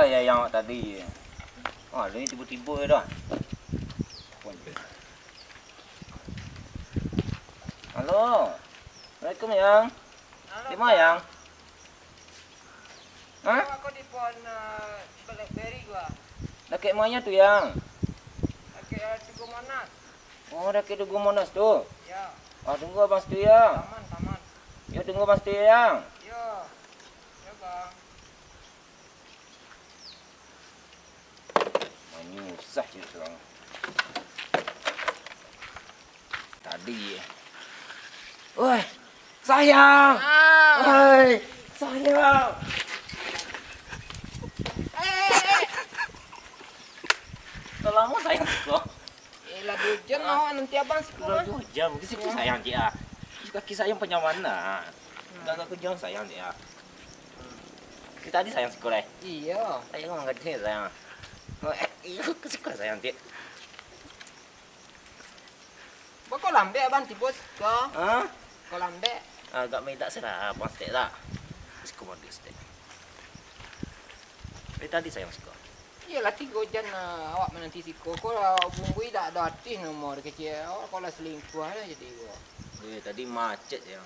Apa ya yang tadi? Ah, ini tiba-tiba dah. Halo. Assalamualaikum yang. Di mana yang? Hah? Aku di pohon blackberry gua. Dekat mana tu yang? Dekat Tugu Monas. Oh, dekat Tugu Monas tu. Ya. Oh, tunggu abang setia yang. Taman. Ya, tunggu abang setia yang. Ya. Ya, Bang. Menyusah je tu orang. Tadi. Oi, sayang. Oi, sayang. Lama sayang sekolah. Lah 2 jam nanti abang sekolah. 2 jam. Kesiku sayang dia. Kaki sayang punya mana? Dah kerja sayang dia. Kita tadi sayang sekolah. Iya. Sayang orang kecil sayang. Iyo kesuka sayang dia. Kau lambe abang tibus ke? Hah? Kau lambe. Agak medak serah, pasti tak. Sekolah modis deh. Tadi sayang sekolah. Iyalah 3 jam awak menanti siko. Kau bumbui tak ada artis nomor kecil. Awak kalau selingkuh lah jadi gua. Tadi macet ya.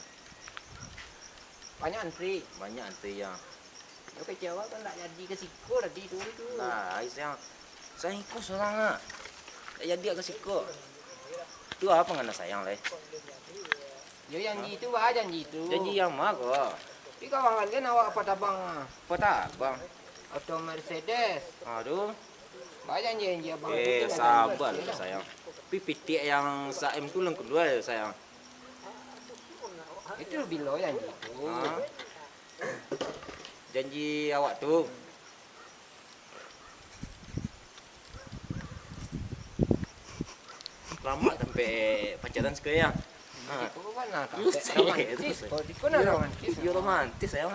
Banyak antri. Banyak antri yang. Kau kecewa kan tak jadi ke siko tadi tu. Nah, sayang ikut seorang ah. Tak jadi ke siko. Tu apa ngana sayang leh? Yo janji tu bah janji tu. Janji yang mah kau. Tapi kawan kan awak apa tabang? Apa tak, bang? Auto Mercedes. Aduh. Bah janji abang. Sabar lah sayang. Tapi pitik yang Saim tu yang kedua ya sayang. Itu bilo janji tu. Janji awak tu. Lama sampai pacaran sekarang. Kau mana tak? Romantis. Kau nak romantis? Yo romantis sayang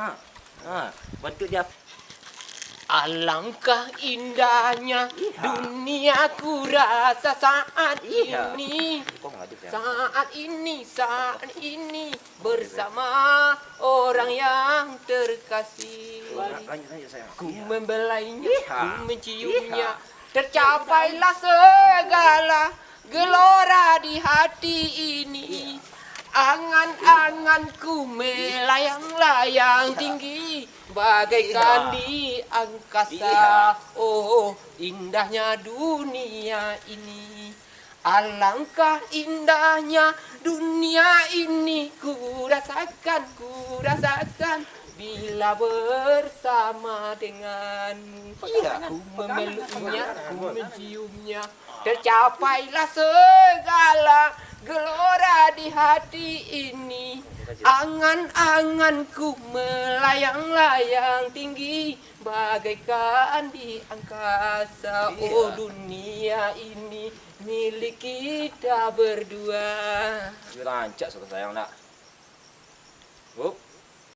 bantu dia. Alangkah indahnya duniaku rasa saat ini. Saat ini bersama orang yang terkasih. Ku membelainya, ku menciumnya, tercapailah segala gelora di hati ini. Angan-anganku melayang-layang tinggi bagaikan di angkasa. Oh, indahnya dunia ini. Alangkah indahnya dunia ini. Ku rasakan bila bersama denganmu. Ku memeluknya, ku menciumnya, tercapailah segala gelora di hati ini. Angan-anganku melayang-layang tinggi bagaikan di angkasa. Oh, dunia ini milik kita berdua. Rancak suka sayang tak?